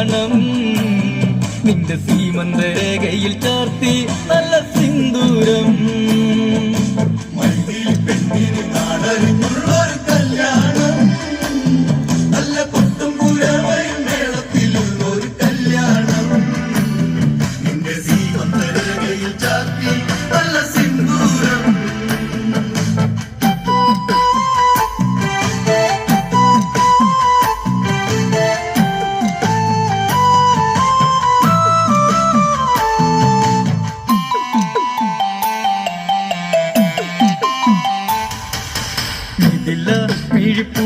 കല്യാണം നിന്റെ സീമന്ത രേഖയിൽ ചാർത്തി നല്ല സിന്ദൂരം പെണ്ണിന് നാടറിഞ്ഞുള്ളൊരു കല്യാണം നല്ല കൊട്ടും പുരവയും മേളത്തിലുള്ളൊരു കല്യാണം നിന്റെ സീമന്ത രേഖയിൽ ചാർത്തി നല്ല സിന്ദൂരം മിഴിപ്പൂ